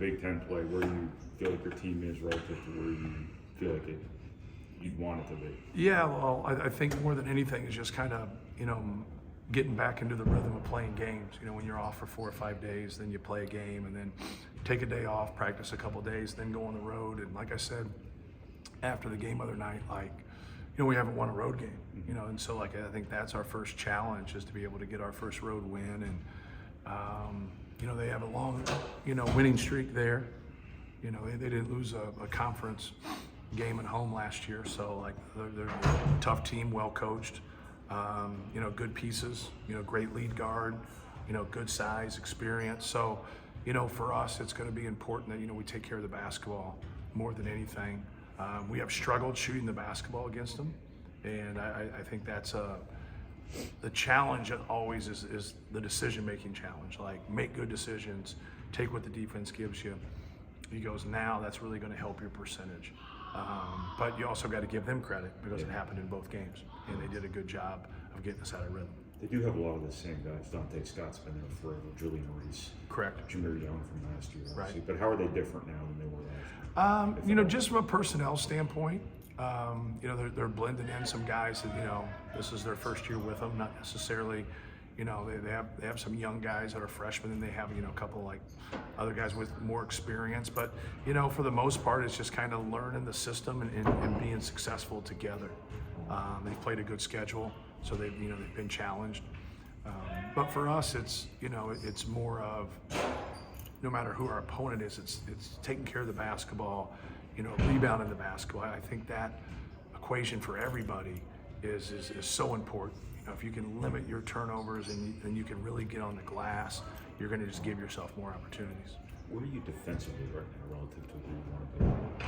Big Ten play, where you feel like your team is relative to where you feel like you'd want it to be? Yeah, well, I think more than anything is just kind of, getting back into the rhythm of playing games. When you're off for 4 or 5 days, then you play a game, and then take a day off, practice a couple days, then go on the road. And like I said, after the game other night, we haven't won a road game, and so I think that's our first challenge, is to be able to get our first road win. And they have a long, winning streak there. They didn't lose a conference game at home last year, so they're a tough team, well coached, good pieces, great lead guard, good size, experience. So, for us, it's going to be important that we take care of the basketball more than anything. We have struggled shooting the basketball against them, and I think that's the challenge always is the decision-making challenge. Make good decisions, take what the defense gives you. He goes, now that's really going to help your percentage. But you also got to give them credit, because it happened in both games, and they did a good job of getting us out of rhythm. They do have a lot of the same guys. Dante Scott's been there forever. Julian Reese. Correct. Jameer Young from last year, obviously. Right. But how are they different now than they were last year? Just from a personnel standpoint, they're blending in some guys that, this is their first year with them, not necessarily, they have some young guys that are freshmen, and they have, a couple other guys with more experience. But, for the most part, it's just kind of learning the system and being successful together. They've played a good schedule, so they've been challenged. But for us, it's more of, no matter who our opponent is, it's taking care of the basketball, rebounding the basketball. I think that equation for everybody is so important. If you can limit your turnovers and you can really get on the glass, you're going to just give yourself more opportunities. Where are you defensively right now relative to where you want to be?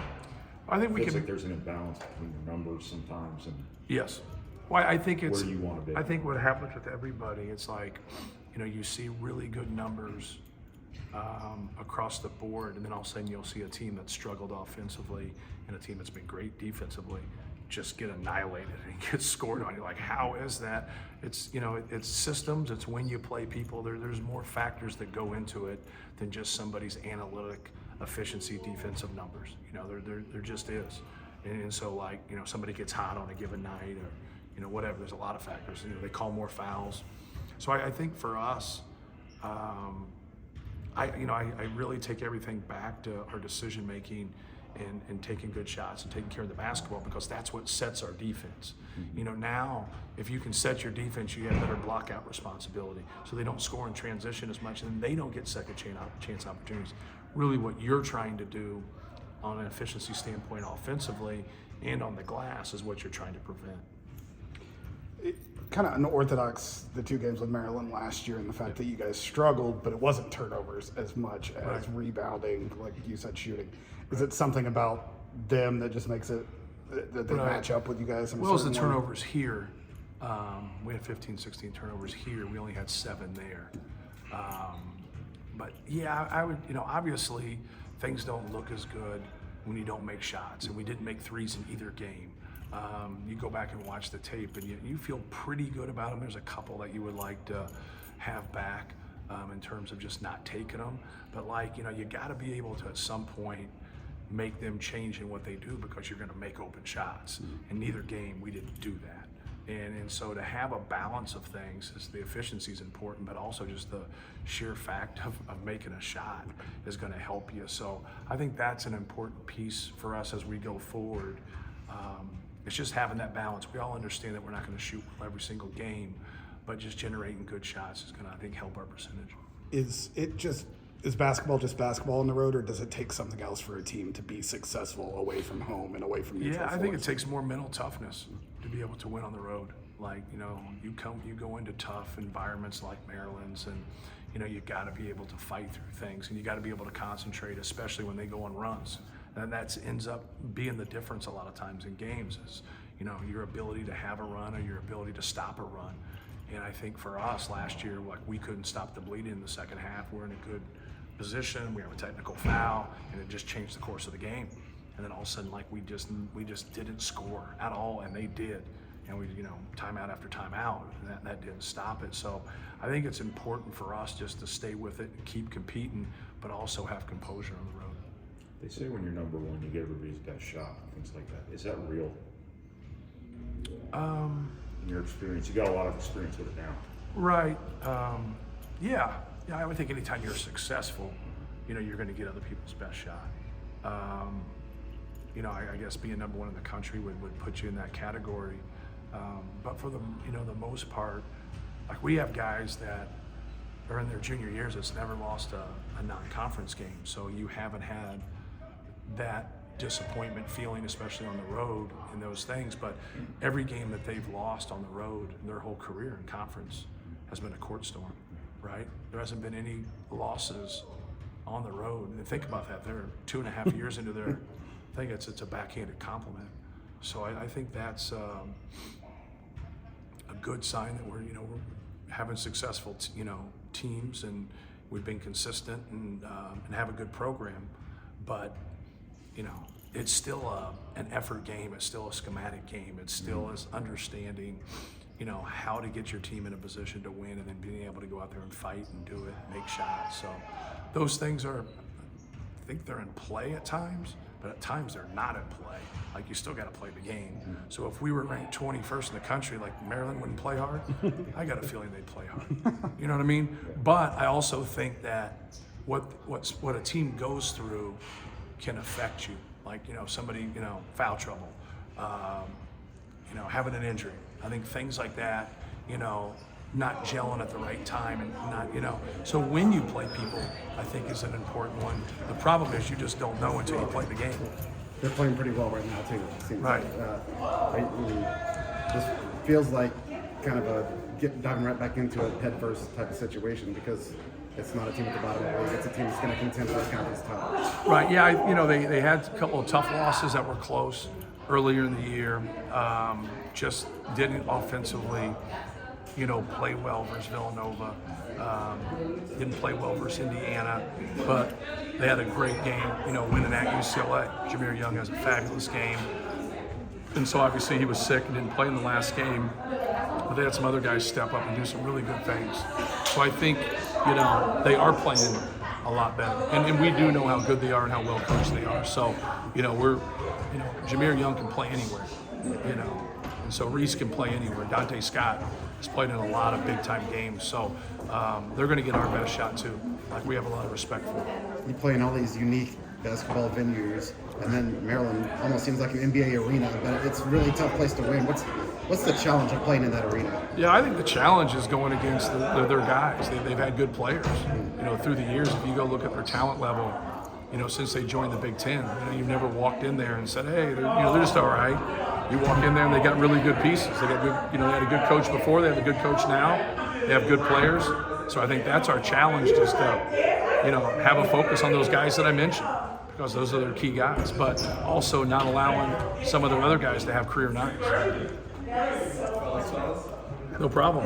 I think we feels can. Like there's an imbalance between the numbers sometimes, and Yes. Well, I think it's where you want to be. I think what happens with everybody, it's you see really good numbers across the board, and then all of a sudden you'll see a team that's struggled offensively and a team that's been great defensively just get annihilated and get scored on. You're like, how is that? It's it's systems. It's when you play people. There's more factors that go into it than just somebody's analytic efficiency defensive numbers. There just is. And so somebody gets hot on a given night, or whatever. There's a lot of factors. They call more fouls. So I think for us, I really take everything back to our decision making and taking good shots and taking care of the basketball, because that's what sets our defense. Now if you can set your defense, you have better blockout responsibility, so they don't score in transition as much, and they don't get second chance opportunities. Really, what you're trying to do on an efficiency standpoint offensively and on the glass is what you're trying to prevent. Kind of unorthodox, the 2 games with Maryland last year, and the fact that you guys struggled, but it wasn't turnovers as much as rebounding, like you said, shooting. Is it something about them that just makes it that they match up with you guys? Well, as the turnovers here, we had 15, 16 turnovers here. We only had 7 there. But yeah, I would, obviously things don't look as good when you don't make shots, and we didn't make threes in either game. You go back and watch the tape, and you feel pretty good about them. There's a couple that you would like to have back in terms of just not taking them. But you got to be able to at some point make them change in what they do, because you're going to make open shots. In neither game we didn't do that. And so to have a balance of things, is the efficiency is important, but also just the sheer fact of making a shot is going to help you. So I think that's an important piece for us as we go forward. It's just having that balance. We all understand that we're not going to shoot every single game, but just generating good shots is going to, I think, help our percentage. Is basketball just basketball on the road, or does it take something else for a team to be successful away from home and away from neutral I think it floors? takes more mental toughness to be able to win on the road. You go into tough environments like Maryland's, and you got to be able to fight through things, and you got to be able to concentrate, especially when they go on runs. And that ends up being the difference a lot of times in games, is your ability to have a run or your ability to stop a run. And I think for us last year, we couldn't stop the bleeding in the second half. We're in a good position. We have a technical foul, and it just changed the course of the game. And then all of a sudden, we just didn't score at all, and they did. And we, timeout after timeout, and that didn't stop it. So I think it's important for us just to stay with it and keep competing, but also have composure on the road. They say when you're number one, you get everybody's best shot, things like that. Is that real? In your experience, you got a lot of experience with it now. Right. Yeah. I would think anytime you're successful, you're going to get other people's best shot. I guess being number one in the country would put you in that category. But for the most part, like we have guys that are in their junior years that's never lost a non-conference game. So you haven't had that disappointment feeling, especially on the road and those things. But every game that they've lost on the road in their whole career in conference has been a court storm, right? There hasn't been any losses on the road. And think about that. They're 2.5 years into their thing. It's a backhanded compliment. So I think that's a good sign that we're having successful teams, and we've been consistent and have a good program. But it's still an effort game. It's still a schematic game. It still is understanding how to get your team in a position to win, and then being able to go out there and fight and do it, make shots. So those things I think they're in play at times, but at times they're not in play. Like, you still got to play the game. So if we were ranked 21st in the country, like Maryland wouldn't play hard, I got a feeling they'd play hard. You know what I mean? But I also think that what a team goes through can affect you. Like, somebody, foul trouble, having an injury. I think things like that, not gelling at the right time, and not, so when you play people, I think is an important one. The problem is you just don't know until you play the game. They're playing pretty well right now too. It seems Right. This feels like kind of diving right back into a head first type of situation, because it's not a team at the bottom of the league. It's a team that's going to contend for the conference top. Right. Yeah. They had a couple of tough losses that were close earlier in the year. Just didn't offensively, play well versus Villanova. Didn't play well versus Indiana, but they had a great game, winning at UCLA. Jameer Young has a fabulous game. And so obviously he was sick and didn't play in the last game, but they had some other guys step up and do some really good things. So I think, they are playing a lot better. And we do know how good they are and how well coached they are. So, Jameer Young can play anywhere, and so Reese can play anywhere. Dante Scott has played in a lot of big-time games. So they're going to get our best shot too. Like, we have a lot of respect for them. You play in all these unique basketball venues, and then Maryland almost seems like an NBA arena, but it's a really tough place to win. What's the challenge of playing in that arena? Yeah, I think the challenge is going against their guys. They've had good players, through the years. If you go look at their talent level, since they joined the Big Ten, you've never walked in there and said, hey, they're just all right. You walk in there and they got really good pieces. They got good, they had a good coach before. They have a good coach now. They have good players. So I think that's our challenge, just to, have a focus on those guys that I mentioned, because those are their key guys, but also not allowing some of their other guys to have career nights. No problem.